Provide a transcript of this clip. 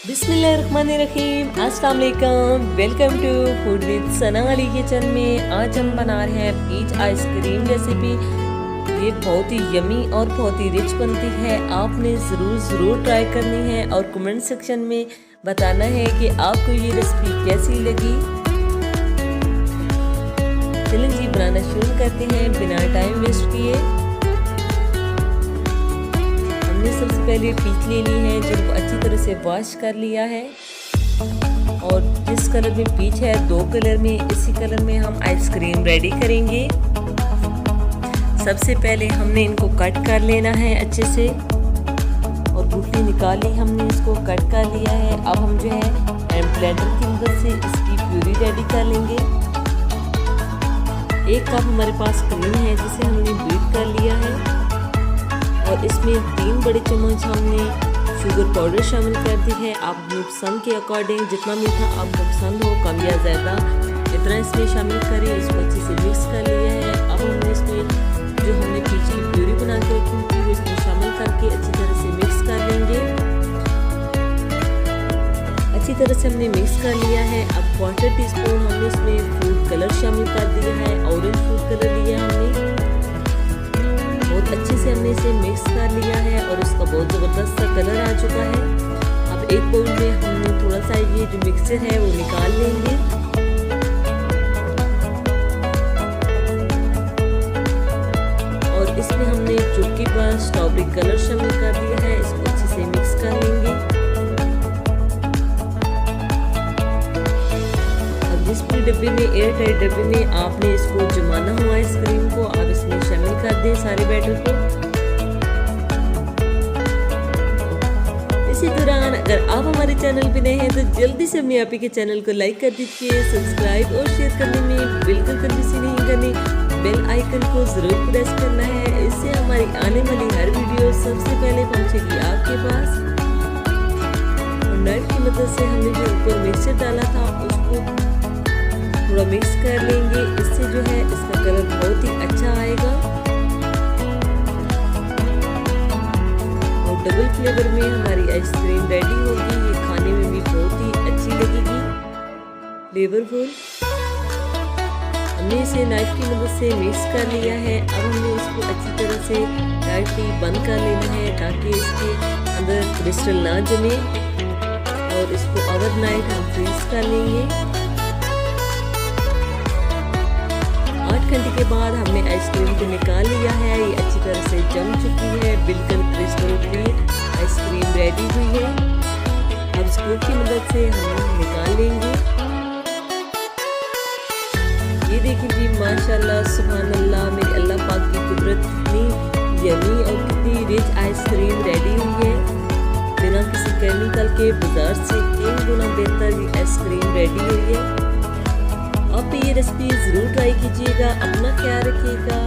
बिस्मिल्लाहिर्रहमानिर्रहीम, अस्सलाम वालेकुम। Welcome to food with Sana Ali kitchen में। आज हम बना रहे हैं पीच आइसक्रीम रेसिपी। ये बहुत ही यमी और बहुत ही रिच बनती है। आपने ज़रूर ट्राई करनी है और कमेंट सेक्शन में बताना है कि आपको ये रेसिपी कैसी लगी। चलें जी, बनाना शुरू करते हैं बिना टाइम वेस्ट किए। सबसे पहले पीच ले ली है, जिनको अच्छी तरह से वॉश कर लिया है। और जिस कलर में पीच है, 2 कलर में, इसी कलर में हम आइसक्रीम रेडी करेंगे। सबसे पहले हमने इनको कट कर लेना है अच्छे से, और गुठली निकाली हमने, इसको कट कर लिया है। अब हम जो है ब्लेंडर की मदद से इसकी प्यूरी रेडी कर लेंगे। 1 कप हमारे पास क्रीम है, जिसे हमने बीट कर लिया है। और इसमें 3 बड़े चम्मच हमने शुगर पाउडर शामिल कर दी है। आप अपनी पसंद के अकॉर्डिंग जितना मीठा आपको पसंद हो, कम या ज़्यादा, इतना इसमें शामिल करें। इसको अच्छे से मिक्स कर लिया है। अब हमने इसमें जो हमने पीच की प्यूरी बना के रखी थी, वो इसमें शामिल करके अच्छी तरह से मिक्स कर लेंगे। अच्छी तरह से हमने मिक्स कर लिया है। अब 1/4 टीस्पून हमने इसमें फूड कलर शामिल कर दिया है। ऑरेंज फूड कलर लिया हमने। बहुत अच्छे से हमने इसे मिक्स कर लिया है और इसका बहुत ज़बरदस्त सा कलर आ चुका है। अब एक बाउल में हमने थोड़ा सा ये जो मिक्सचर है वो निकाल लेंगे। और इसमें हमने चुटकी पर स्ट्रॉबेरी कलर शामिल कर दिया है। इसको अच्छे से मिक्स कर लेंगे। अब जिस भी डब्बे में, एयर टाइट डब्बे में आपने इसको जमाना हुआ आइसक्रीम को, आप इसमें शामिल कर दें सारे बैटर को। इसी दौरान अगर आप हमारे चैनल पे नए हैं तो जल्दी से अपने आप ही के चैनल को लाइक कर दीजिए। सब्सक्राइब और शेयर करने में बिल्कुल कंजूसी नहीं करनी। बेल आइकन को ज़रूर प्रेस करना है, इससे हमारी आने वाली हर वीडियो सबसे पहले पहुंचेगी आपके पास। और नाइफ की मदद से हमने जो ऊपर मिक्सचर डाला था उसको थोड़ा मिक्स कर लेंगे। इससे जो है इसका कलर बहुत ही अच्छा आएगा और डबल फ्लेवर में हमारी आइसक्रीम रेडी होगी। ये खाने में भी बहुत ही अच्छी लगेगी, फ्लेवरफुल। हमने इसे नाइफ की मदद से मिक्स कर लिया है। अब हमने इसको अच्छी तरह से टाइटली बंद कर लेना है, ताकि इसके अंदर क्रिस्टल ना जमे। और इसको ओवरनाइट हम फ्रीज कर लेंगे। 8 घंटे के बाद हमने आइसक्रीम को निकाल लिया है। ये अच्छी तरह से जम चुकी है, बिल्कुल क्रिस्टल क्लीन आइसक्रीम रेडी हुई है। अब स्पून की मदद से हम निकाल लेंगे। ये देखिए जी, माशाल्लाह सुभान अल्लाह, मेरी अल्लाह पाक की कुदरत, कितनी यमी और कितनी रिच आइसक्रीम रेडी हुई है। बिना किसी केमिकल के बाजार से 3 गुना बेहतर ये आइसक्रीम रेडी हुई है। आप ये रेसिपी ज़रूर ट्राई कीजिएगा। अपना ख्याल रखिएगा।